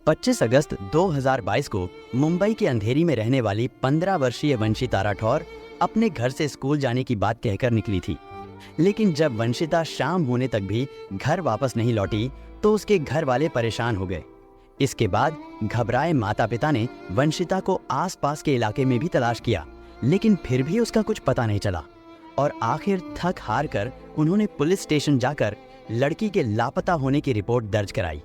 25 अगस्त 2022 को मुंबई के अंधेरी में रहने वाली 15 वर्षीय वंशिता राठौर अपने घर से स्कूल जाने की बात कहकर निकली थी। लेकिन जब वंशिता शाम होने तक भी घर वापस नहीं लौटी तो उसके घर वाले परेशान हो गए। इसके बाद घबराए माता पिता ने वंशिता को आसपास के इलाके में भी तलाश किया, लेकिन फिर भी उसका कुछ पता नहीं चला और आखिर थक हार कर उन्होंने पुलिस स्टेशन जाकर लड़की के लापता होने की रिपोर्ट दर्ज कराई।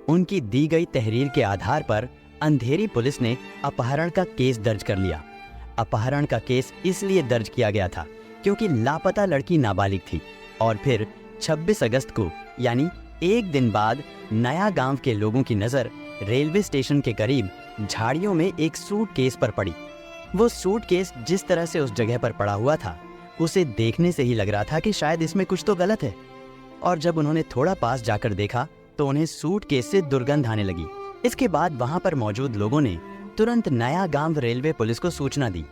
उनकी दी गई तहरीर के आधार पर अंधेरी पुलिस ने अपहरण का केस दर्ज कर लिया। अपहरण का केस इसलिए दर्ज किया गया था क्योंकि लापता लड़की नाबालिग थी। और फिर 26 अगस्त को यानी एक दिन बाद नया गांव के लोगों की नजर रेलवे स्टेशन के करीब झाड़ियों में एक सूटकेस पर पड़ी। वो सूटकेस जिस तरह से उस जगह पर पड़ा हुआ था उसे देखने से ही लग रहा था कि शायद इसमें कुछ तो गलत है। और जब उन्होंने थोड़ा पास जाकर देखा तो उन्हें सूटकेस से दुर्गंध आने लगी। इसके बाद वहां पर मौजूद लोगों ने तुरंत नया गांव रेलवे पुलिस को सूचना दी।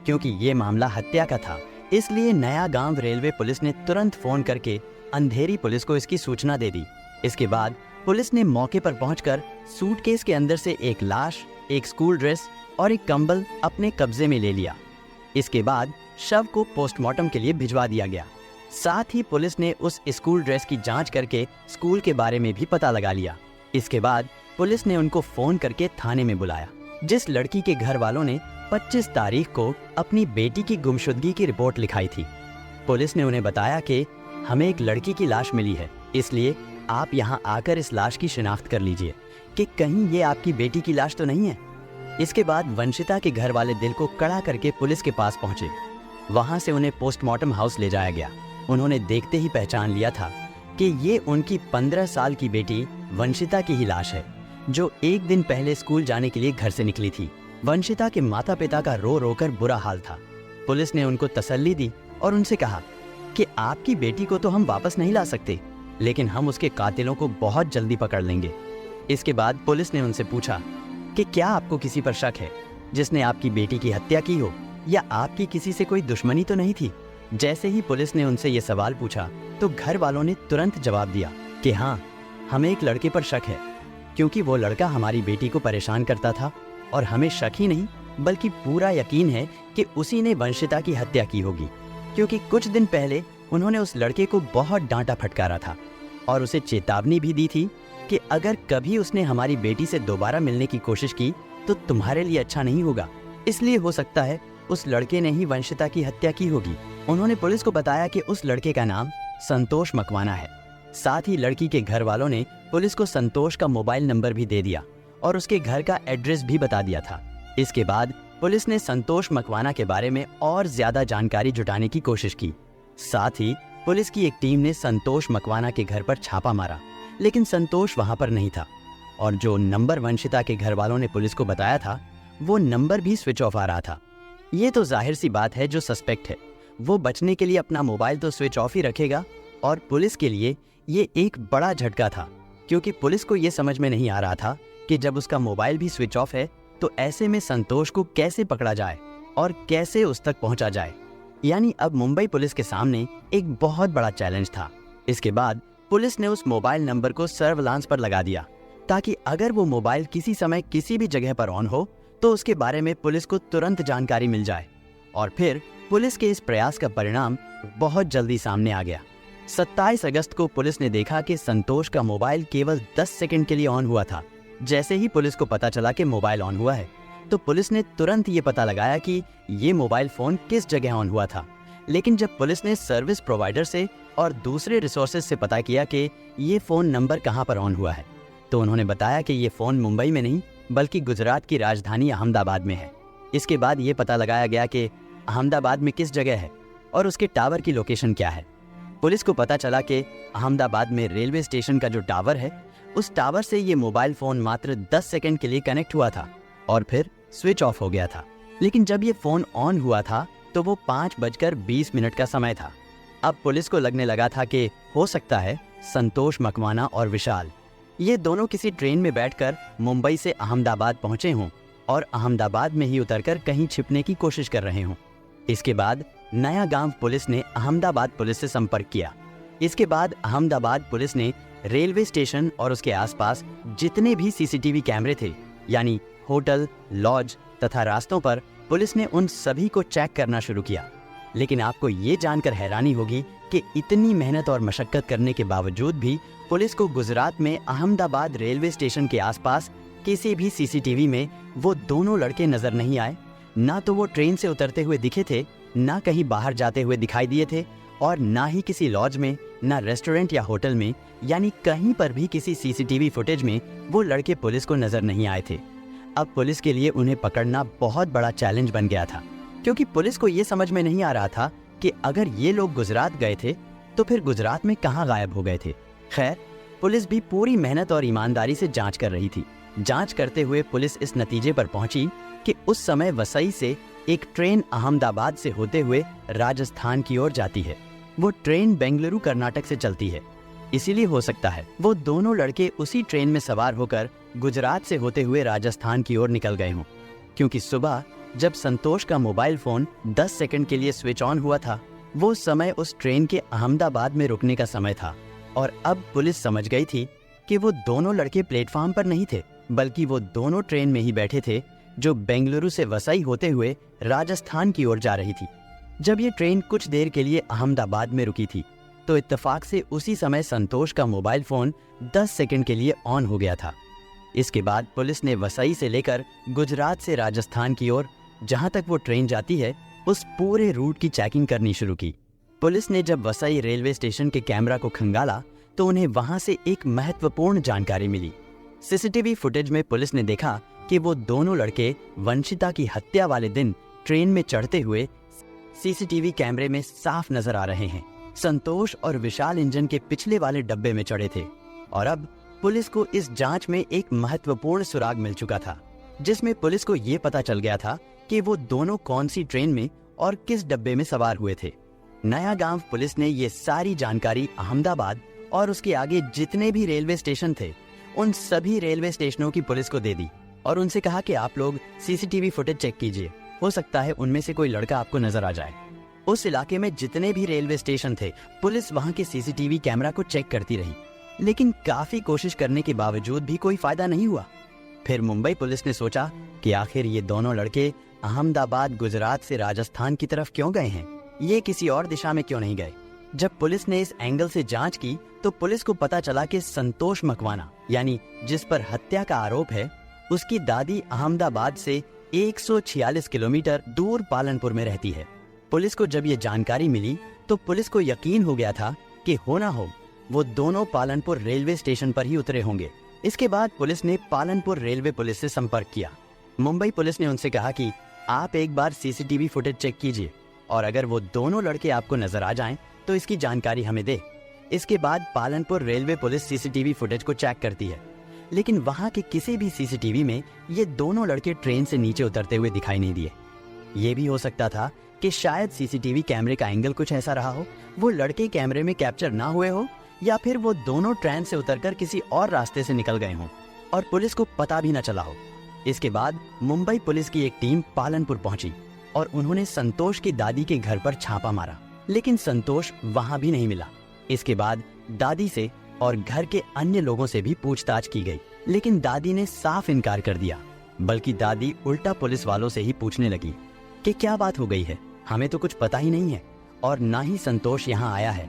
क्योंकि ये मामला हत्या का था, इसलिए नया गांव रेलवे पुलिस ने तुरंत फोन करके अंधेरी पुलिस को इसकी सूचना दे दी। इसके बाद पुलिस ने मौके पर पहुंचकर सूटकेस के अंदर से एक लाश, एक स्कूल ड्रेस और एक कंबल अपने कब्जे में ले लिया। इसके बाद शव को पोस्टमार्टम के लिए भिजवा दिया गया। साथ ही पुलिस ने उस स्कूल ड्रेस की जांच करके स्कूल के बारे में भी पता लगा लिया। इसके बाद पुलिस ने उनको फोन करके थाने में बुलाया। जिस लड़की के घर वालों ने 25 तारीख को अपनी बेटी की गुमशुदगी की रिपोर्ट लिखाई थी, पुलिस ने उन्हें बताया कि हमें एक लड़की की लाश मिली है, इसलिए आप यहाँ आकर इस लाश की शिनाख्त कर लीजिए कि कहीं ये आपकी बेटी की लाश तो नहीं है। इसके बाद वंशिता के घर वाले दिल को कड़ा करके पुलिस के पास पहुंचे। वहां से उन्हें पोस्टमार्टम हाउस ले जाया गया। उन्होंने देखते ही पहचान लिया था कि ये उनकी 15 साल की बेटी वंशिता की ही लाश है, जो एक दिन पहले स्कूल जाने के लिए घर से निकली थी। वंशिता के माता पिता का रो रो कर बुरा हाल था। पुलिस ने उनको तसल्ली दी और उनसे कहा कि आपकी बेटी को तो हम वापस नहीं ला सकते, लेकिन हम उसके कातिलों को बहुत जल्दी पकड़ लेंगे। इसके बाद पुलिस ने उनसे पूछा कि क्या आपको किसी पर शक है जिसने आपकी बेटी की हत्या की हो, या आपकी किसी से कोई दुश्मनी तो नहीं थी। जैसे ही पुलिस ने उनसे ये सवाल पूछा तो घर वालों ने तुरंत जवाब दिया कि हाँ, हमें एक लड़के पर शक है, क्योंकि वो लड़का हमारी बेटी को परेशान करता था और हमें शक ही नहीं बल्कि पूरा यकीन है कि उसी ने वंशिता की हत्या की होगी, क्योंकि कुछ दिन पहले उन्होंने उस लड़के को बहुत डांटा फटकारा था और उसे चेतावनी भी दी थी कि अगर कभी उसने हमारी बेटी से दोबारा मिलने की कोशिश की तो तुम्हारे लिए अच्छा नहीं होगा। इसलिए हो सकता है उस लड़के ने ही वंशिता की हत्या की होगी। उन्होंने पुलिस को बताया कि उस लड़के का नाम संतोष मकवाना है। साथ ही लड़की के घर वालों ने पुलिस को संतोष का मोबाइल नंबर भी दे दिया और उसके घर का एड्रेस भी बता दिया था। इसके बाद पुलिस ने संतोष मकवाना के बारे में और ज्यादा जानकारी जुटाने की कोशिश की। साथ ही पुलिस की एक टीम ने संतोष मकवाना के घर पर छापा मारा, लेकिन संतोष वहां पर नहीं था और जो नंबर वंशिता के घर वालों ने पुलिस को बताया था वो नंबर भी स्विच ऑफ आ रहा था। ये तो जाहिर सी बात है, जो सस्पेक्ट है वो बचने के लिए अपना मोबाइल तो स्विच ऑफ ही रखेगा। और पुलिस के लिए ये एक बड़ा झटका था, क्योंकि पुलिस को ये समझ में नहीं आ रहा था कि जब उसका मोबाइल भी स्विच ऑफ है तो ऐसे में संतोष को कैसे पकड़ा जाए और कैसे उस तक पहुंचा जाए। यानी अब मुंबई पुलिस के सामने एक बहुत बड़ा चैलेंज था। इसके बाद पुलिस ने उस मोबाइल नंबर को सर्विलांस पर लगा दिया, ताकि अगर वो मोबाइल किसी समय किसी भी जगह पर ऑन हो तो उसके बारे में पुलिस को तुरंत जानकारी मिल जाए। और फिर पुलिस के इस प्रयास का परिणाम बहुत जल्दी सामने आ गया। 27 अगस्त को पुलिस ने देखा कि संतोष का मोबाइल केवल 10 सेकंड के लिए ऑन हुआ था। जैसे ही पुलिस को पता चला कि मोबाइल ऑन हुआ है तो पुलिस ने तुरंत ये पता लगाया कि ये मोबाइल फोन किस जगह ऑन हुआ था। लेकिन जब पुलिस ने सर्विस प्रोवाइडर से और दूसरे रिसोर्सेज से पता किया कि ये फ़ोन नंबर कहाँ पर ऑन हुआ है, तो उन्होंने बताया कि ये फ़ोन मुंबई में नहीं बल्कि गुजरात की राजधानी अहमदाबाद में है। इसके बाद ये पता लगाया गया कि अहमदाबाद में किस जगह है और उसके टावर की लोकेशन क्या है। पुलिस को पता चला कि अहमदाबाद में रेलवे स्टेशन का जो टावर है, उस टावर से ये मोबाइल फ़ोन मात्र 10 सेकंड के लिए कनेक्ट हुआ था और फिर स्विच ऑफ हो गया था। लेकिन जब ये फ़ोन ऑन हुआ था तो वो 5:20 का समय था। अब पुलिस को लगने लगा था कि हो सकता है संतोष मकवाना और विशाल ये दोनों किसी ट्रेन में बैठकर मुंबई से अहमदाबाद पहुंचे हों और अहमदाबाद में ही उतरकर कहीं छिपने की कोशिश कर रहे हों। इसके बाद नया गांव पुलिस ने अहमदाबाद पुलिस से संपर्क किया। इसके बाद अहमदाबाद पुलिस ने रेलवे स्टेशन और उसके आसपास जितने भी सीसीटीवी कैमरे थे, यानी होटल, लॉज तथा रास्तों पर, पुलिस ने उन सभी को चेक करना शुरू किया। लेकिन आपको ये जानकर हैरानी होगी कि इतनी मेहनत और मशक्कत करने के बावजूद भी पुलिस को गुजरात में अहमदाबाद रेलवे स्टेशन के आसपास किसी भी सीसीटीवी में वो दोनों लड़के नजर नहीं आए। ना तो वो ट्रेन से उतरते हुए दिखे थे, ना कहीं बाहर जाते हुए दिखाई दिए थे, और ना ही किसी लॉज में, ना रेस्टोरेंट या होटल में, यानी कहीं पर भी किसी सीसीटीवी फुटेज में वो लड़के पुलिस को नजर नहीं आए थे। अब पुलिस के लिए उन्हें पकड़ना बहुत बड़ा चैलेंज बन गया था, क्योंकि पुलिस को ये समझ में नहीं आ रहा था कि अगर ये लोग गुजरात गए थे तो फिर गुजरात में कहाँ गायब हो गए थे। खैर, पुलिस भी पूरी मेहनत और ईमानदारी से जांच कर रही थी। जांच करते हुए पुलिस इस नतीजे पर पहुंची कि उस समय वसई से एक ट्रेन अहमदाबाद से होते हुए राजस्थान की ओर जाती है। वो ट्रेन बेंगलुरु कर्नाटक से चलती है, इसीलिए हो सकता है वो दोनों लड़के उसी ट्रेन में सवार होकर गुजरात से होते हुए राजस्थान की ओर निकल गए हों, क्योंकि सुबह जब संतोष का मोबाइल फोन 10 सेकंड के लिए स्विच ऑन हुआ था, वो समय उस ट्रेन के अहमदाबाद में रुकने का समय था। और अब पुलिस समझ गई थी कि वो दोनों लड़के प्लेटफॉर्म पर नहीं थे, बल्कि वो दोनों ट्रेन में ही बैठे थे जो बेंगलुरु से वसई होते हुए राजस्थान की ओर जा रही थी। जब ये ट्रेन कुछ देर के लिए अहमदाबाद में रुकी थी तो इत्तेफाक से उसी समय संतोष का मोबाइल फोन 10 सेकंड के लिए ऑन हो गया था। इसके बाद पुलिस ने वसई से लेकर गुजरात से राजस्थान की ओर जहां तक वो ट्रेन जाती है उस पूरे रूट की चेकिंग करनी शुरू की। पुलिस ने जब वसई रेलवे स्टेशन के कैमरा को खंगाला तो उन्हें वहां से एक महत्वपूर्ण जानकारी मिली। सीसीटीवी फुटेज में पुलिस ने देखा कि वो दोनों लड़के वंशिता की हत्या वाले दिन ट्रेन में चढ़ते हुए सीसीटीवी कैमरे में साफ नजर आ रहे हैं। संतोष और विशाल इंजन के पिछले वाले डब्बे में चढ़े थे। और अब पुलिस को इस जांच में एक महत्वपूर्ण सुराग मिल चुका था, जिसमें पुलिस को ये पता चल गया था कि वो दोनों कौन सी ट्रेन में और किस डब्बे में सवार हुए थे। नया गांव पुलिस ने ये सारी जानकारी अहमदाबाद और उसके आगे जितने भी रेलवे स्टेशन थे उन सभी रेलवे स्टेशनों की पुलिस को दे दी और उनसे कहा कि आप लोग सीसीटीवी फुटेज चेक कीजिए, हो सकता है उनमें से कोई लड़का आपको नजर आ जाए। उस इलाके में जितने भी रेलवे स्टेशन थे पुलिस वहां के सीसीटीवी कैमरा को चेक करती रही, लेकिन काफी कोशिश करने के बावजूद भी कोई फायदा नहीं हुआ। फिर मुंबई पुलिस ने सोचा कि आखिर ये दोनों लड़के अहमदाबाद गुजरात से राजस्थान की तरफ क्यों गए हैं, ये किसी और दिशा में क्यों नहीं गए। जब पुलिस ने इस एंगल से जांच की तो पुलिस को पता चला कि संतोष मकवाना, यानी जिस पर हत्या का आरोप है, उसकी दादी अहमदाबाद से 146 किलोमीटर दूर पालनपुर में रहती है। पुलिस को जब ये जानकारी मिली तो पुलिस को यकीन हो गया था कि हो ना हो वो दोनों पालनपुर रेलवे स्टेशन पर ही उतरे होंगे। इसके बाद पुलिस ने पालनपुर रेलवे पुलिस से संपर्क किया। मुंबई पुलिस ने उनसे कहा कि आप एक बार सीसीटीवी फुटेज चेक कीजिए और अगर वो दोनों लड़के आपको नजर आ जाएं तो इसकी जानकारी हमें दे। इसके बाद Palanpur railway police CCTV footage को चेक करती है, लेकिन वहां के किसी भी सीसीटीवी में ये दोनों लड़के ट्रेन से नीचे उतरते हुए दिखाई नहीं दिए। ये भी हो सकता था कि शायद सीसीटीवी कैमरे का एंगल कुछ ऐसा रहा हो, वो लड़के कैमरे में कैप्चर ना हुए हो, या फिर वो दोनों ट्रेन से उतरकर किसी और रास्ते से निकल गए हों और पुलिस को पता भी न चला हो। इसके बाद मुंबई पुलिस की एक टीम पालनपुर पहुंची और उन्होंने संतोष की दादी के घर पर छापा मारा, लेकिन संतोष वहां भी नहीं मिला। इसके बाद दादी से और घर के अन्य लोगों से भी पूछताछ की गई, लेकिन दादी ने साफ इनकार कर दिया। बल्कि दादी उल्टा पुलिस वालों से ही पूछने लगी कि क्या बात हो गई है, हमें तो कुछ पता ही नहीं है और ना ही संतोष यहाँ आया है।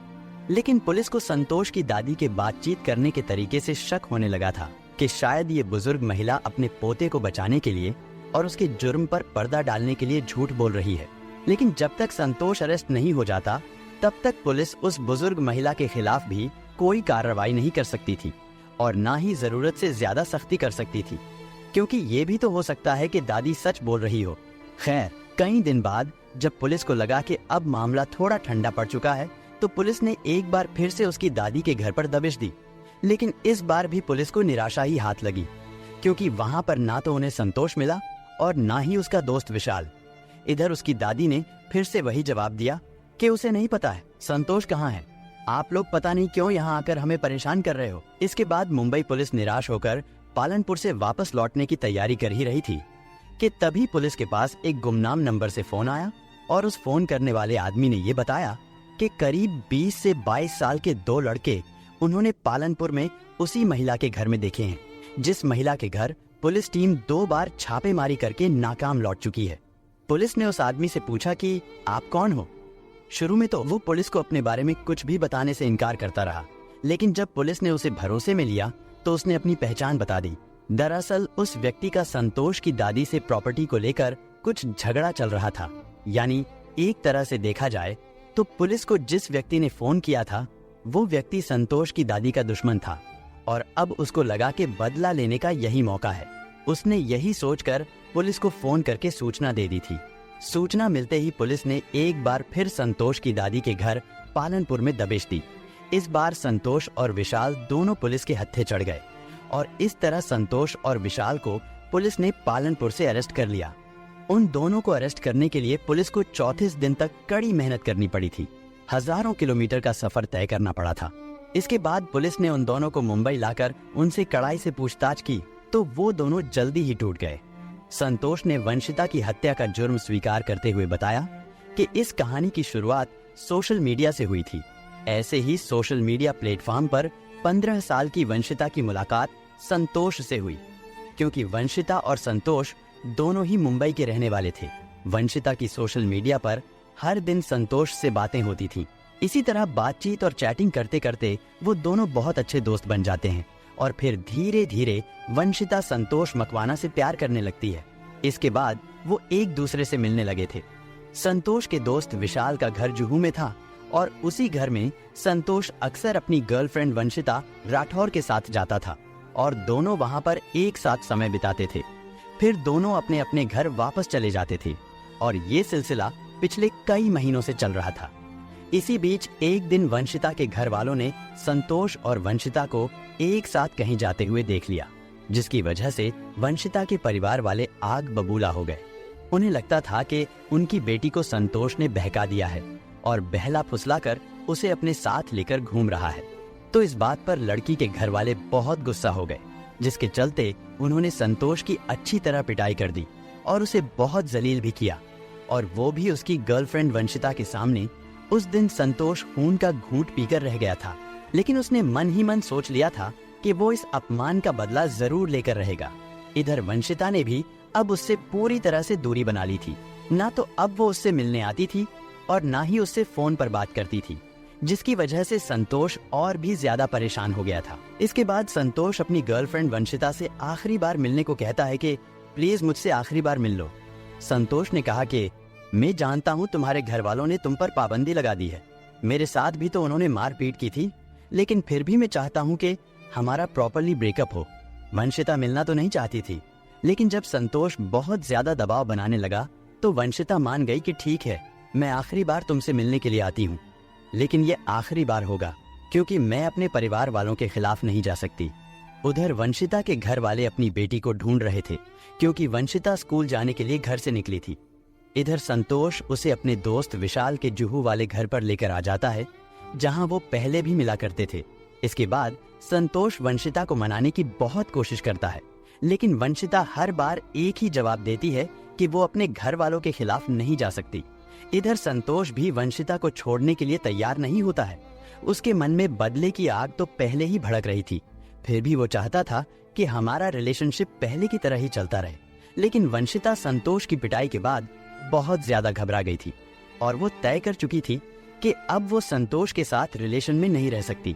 लेकिन पुलिस को संतोष की दादी के बातचीत करने के तरीके से शक होने लगा था कि शायद ये बुजुर्ग महिला अपने पोते को बचाने के लिए और उसके जुर्म पर पर्दा डालने के लिए झूठ बोल रही है। लेकिन जब तक संतोष अरेस्ट नहीं हो जाता तब तक पुलिस उस बुजुर्ग महिला के खिलाफ भी कोई कार्रवाई नहीं कर सकती थी और ना ही जरूरत से ज्यादा सख्ती कर सकती थी, क्योंकि ये भी तो हो सकता है कि दादी सच बोल रही हो। खैर, कई दिन बाद जब पुलिस को लगा कि अब मामला थोड़ा ठंडा पड़ चुका है तो पुलिस ने एक बार फिर से उसकी दादी के घर पर दबिश दी। लेकिन इस बार भी पुलिस को निराशा ही हाथ लगी, क्योंकि वहां पर ना तो उन्हें संतोष मिला और ना ही उसका दोस्त विशाल। इधर उसकी दादी ने फिर से वही जवाब दिया कि उसे नहीं पता है संतोष कहाँ है, आप लोग पता नहीं क्यों यहाँ आकर हमें परेशान कर रहे हो। इसके बाद मुंबई पुलिस निराश होकर पालनपुर से वापस लौटने की तैयारी कर ही रही थी कि तभी पुलिस के पास एक गुमनाम नंबर से फोन आया और उस फोन करने वाले आदमी ने ये बताया कि करीब 20 से 22 साल के दो लड़के उन्होंने पालनपुर में उसी महिला के घर में देखे हैं जिस महिला के घर पुलिस टीम 2 बार छापेमारी करके नाकाम लौट चुकी है। पुलिस ने उस आदमी से पूछा कि आप कौन हो। शुरू में तो वो पुलिस को अपने बारे में कुछ भी बताने से इनकार करता रहा, लेकिन जब पुलिस ने उसे भरोसे में लिया तो उसने अपनी पहचान बता दी। दरअसल उस व्यक्ति का संतोष की दादी से प्रॉपर्टी को लेकर कुछ झगड़ा चल रहा था। यानी एक तरह से देखा जाए तो पुलिस को जिस व्यक्ति ने फोन किया था वो व्यक्ति संतोष की दादी का दुश्मन था और अब उसको लगा कि बदला लेने का यही मौका है। उसने यही सोचकर पुलिस को फोन करके सूचना दे दी थी। सूचना मिलते ही पुलिस ने एक बार फिर संतोष की दादी के घर पालनपुर में दबिश दी। इस बार संतोष और विशाल दोनों पुलिस के हत्थे चढ़ गए और इस तरह संतोष और विशाल को पुलिस ने पालनपुर से अरेस्ट कर लिया। उन दोनों को अरेस्ट करने के लिए पुलिस को 34 दिन तक कड़ी मेहनत करनी पड़ी थी। हजारों किलोमीटर का सफर तय करना पड़ा था। इसके बाद पुलिस ने उन दोनों को मुंबई लाकर उनसे कड़ाई से पूछताछ की तो वो दोनों जल्दी ही टूट गए। संतोष ने वंशिता की हत्या का जुर्म स्वीकार करते हुए बताया कि इस कहानी की शुरुआत सोशल मीडिया से हुई थी। ऐसे ही सोशल मीडिया प्लेटफॉर्म पर 15 साल की वंशिता की मुलाकात संतोष से हुई, क्योंकि वंशिता और संतोष दोनों ही मुंबई के रहने वाले थे। वंशिता की सोशल मीडिया पर हर दिन संतोष से बातें होती थीं। इसी तरह बातचीत और चैटिंग करते करते वो दोनों बहुत अच्छे दोस्त बन जाते हैं और फिर धीरे धीरे वंशिता संतोष मकवाना से प्यार करने लगती है। इसके बाद वो एक दूसरे से मिलने लगे थे। संतोष के दोस्त विशाल का घर जुहू में था और उसी घर में संतोष अक्सर अपनी गर्लफ्रेंड वंशिता राठौर के साथ जाता था और दोनों वहां पर एक साथ समय बिताते थे। फिर दोनों अपने अपने घर वापस चले जाते थे और ये सिलसिला पिछले कई महीनों से चल रहा था। इसी बीच एक दिन वंशिता के घर वालों ने संतोष और वंशिता को एक साथ कहीं जाते हुए देख लिया, जिसकी वजह से वंशिता के परिवार वाले आग बबूला हो गए। उन्हें लगता था कि उनकी बेटी को संतोष ने बहका दिया है और बहला फुसलाकर उसे अपने साथ लेकर घूम रहा है। तो इस बात पर लड़की के घर वाले बहुत गुस्सा हो गए, जिसके चलते उन्होंने संतोष की अच्छी तरह पिटाई कर दी और उसे बहुत जलील भी किया, और वो भी उसकी गर्लफ्रेंड वंशिता के सामने। उस दिन संतोष खून का घूंट पीकर रह गया था, लेकिन उसने मन ही मन सोच लिया था कि वो इस अपमान का बदला जरूर लेकर रहेगा। इधर वंशिता ने भी अब उससे पूरी तरह से दूरी बना ली थी। ना तो अब वो उससे मिलने आती थी और ना ही उससे फोन पर बात करती थी, जिसकी वजह से संतोष और भी ज्यादा परेशान हो गया था। इसके बाद संतोष अपनी गर्लफ्रेंड वंशिता से आखिरी बार मिलने को कहता है कि प्लीज मुझसे आखिरी बार मिल लो। संतोष ने कहा कि मैं जानता हूँ तुम्हारे घर वालों ने तुम पर पाबंदी लगा दी है, मेरे साथ भी तो उन्होंने मारपीट की थी, लेकिन फिर भी मैं चाहता हूँ कि हमारा प्रॉपरली ब्रेकअप हो। वंशिता मिलना तो नहीं चाहती थी, लेकिन जब संतोष बहुत ज्यादा दबाव बनाने लगा तो वंशिता मान गई कि ठीक है, मैं आखिरी बार तुमसे मिलने के लिए आती हूँ, लेकिन ये आखिरी बार होगा क्योंकि मैं अपने परिवार वालों के खिलाफ नहीं जा सकती। उधर वंशिता के घर वाले अपनी बेटी को ढूंढ रहे थे क्योंकि वंशिता स्कूल जाने के लिए घर से निकली थी। इधर संतोष उसे अपने दोस्त विशाल के जुहू वाले घर पर लेकर आ जाता है, जहां वो पहले भी मिला करते थे। इसके बाद संतोष वंशिता को मनाने की बहुत कोशिश करता है, लेकिन वंशिता हर बार एक ही जवाब देती है कि वो अपने घर वालों के खिलाफ नहीं जा सकती। इधर संतोष भी वंशिता को छोड़ने के लिए तैयार नहीं होता है। उसके मन में बदले की आग तो पहले ही भड़क रही थी, फिर भी वो चाहता था कि हमारा रिलेशनशिप पहले की तरह ही चलता रहे। लेकिन वंशिता संतोष की पिटाई के बाद बहुत ज्यादा घबरा गई थी और वो तय कर चुकी थी कि अब वो संतोष के साथ रिलेशन में नहीं रह सकती।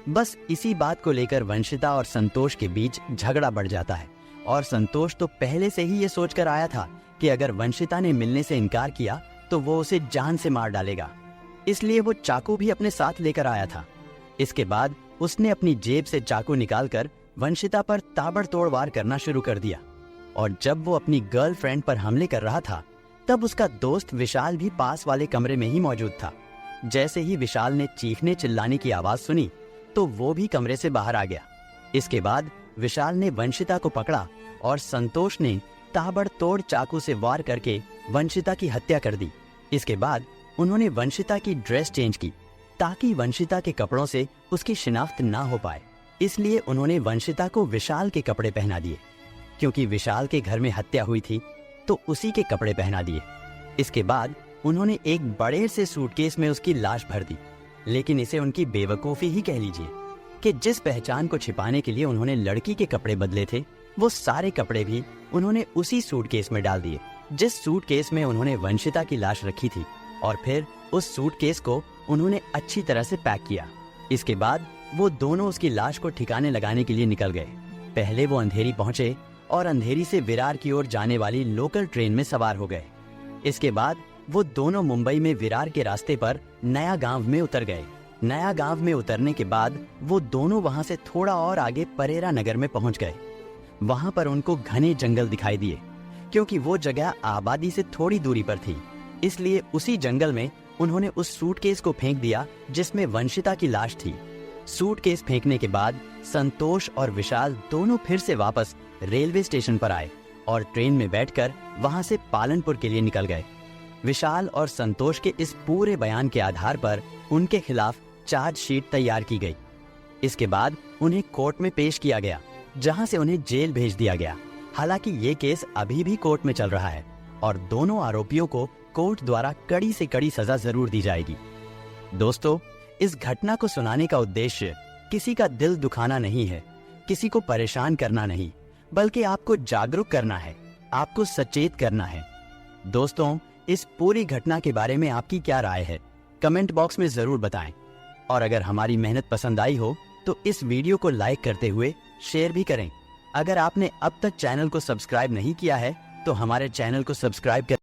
बस इसी बात को लेकर वंशिता और संतोष के बीच झगड़ा बढ़ जाता है और संतोष तो पहले से ही ये सोचकर आया था कि अगर वंशिता ने मिलने से इनकार किया तो वो उसे जान से मार डालेगा, इसलिए वो चाकू भी अपने साथ लेकर आया था। इसके बाद उसने अपनी जेब से चाकू निकालकर वंशिता पर ताबड़तोड़ वार करना शुरू कर दिया और जब वो अपनी गर्लफ्रेंड पर हमले कर रहा था तब उसका दोस्त विशाल भी पास वाले कमरे में ही मौजूद था। जैसे ही विशाल ने चीखने चिल्लाने की आवाज सुनी तो वो भी कमरे से बाहर आ गया। इसके बाद विशाल ने वंशिता को पकड़ा और संतोष ने ताबड़तोड़ चाकू से वार करके वंशिता की हत्या कर दी। इसके बाद उन्होंने वंशिता की ड्रेस चेंज की ताकि वंशिता के कपड़ों से उसकी शिनाख्त ना हो पाए, इसलिए उन्होंने वंशिता को विशाल के कपड़े पहना दिए। क्योंकि विशाल के घर में हत्या हुई थी तो उसी के कपड़े पहना दिए। इसके बाद उन्होंने एक बड़े से सूटकेस में उसकी लाश भर दी, लेकिन इसे उनकी बेवकूफ़ी ही कह लीजिए, कि जिस पहचान को छिपाने के लिए उन्होंने लड़की के कपड़े बदले थे, वो सारे कपड़े भी उन्होंने उसी सूटकेस में डाल दिए जिस सूटकेस में उन्होंने वंशिता की लाश रखी थी, और फिर उस सूटकेस को उन्होंने अच्छी तरह से पैक किया। इसके बाद वो दोनों उसकी लाश को ठिकाने लगाने के लिए निकल गए। पहले वो अंधेरी पहुंचे और अंधेरी से विरार की ओर जाने वाली लोकल ट्रेन में सवार हो गए। इसके बाद वो दोनों मुंबई में विरार के रास्ते पर नया गांव में उतर गए। नया गांव में उतरने के बाद वो दोनों वहां से थोड़ा और आगे परेरा नगर में पहुंच गए। वहां पर उनको घने जंगल दिखाई दिए। क्योंकि वो जगह आबादी से थोड़ी दूरी पर थी, इसलिए उसी जंगल में उन्होंने उस सूटकेस को फेंक दिया जिसमें वंशिता की लाश थी। सूटकेस फेंकने के बाद संतोष और विशाल दोनों फिर से वापस रेलवे स्टेशन पर आए और ट्रेन में बैठकर वहां से पालनपुर के लिए निकल गए। विशाल और संतोष के इस पूरे बयान के आधार पर उनके खिलाफ चार्जशीट तैयार की गई। इसके बाद उन्हें कोर्ट में पेश किया गया, जहां से उन्हें जेल भेज दिया गया। हालांकि ये केस अभी भी कोर्ट में चल रहा है और दोनों आरोपियों को कोर्ट द्वारा कड़ी से कड़ी सजा जरूर दी जाएगी। दोस्तों, इस घटना को सुनाने का उद्देश्य किसी का दिल दुखाना नहीं है, किसी को परेशान करना नहीं, बल्कि आपको जागरूक करना है, आपको सचेत करना है। दोस्तों, इस पूरी घटना के बारे में आपकी क्या राय है, कमेंट बॉक्स में जरूर बताएं। और अगर हमारी मेहनत पसंद आई हो तो इस वीडियो को लाइक करते हुए शेयर भी करें। अगर आपने अब तक चैनल को सब्सक्राइब नहीं किया है तो हमारे चैनल को सब्सक्राइब कर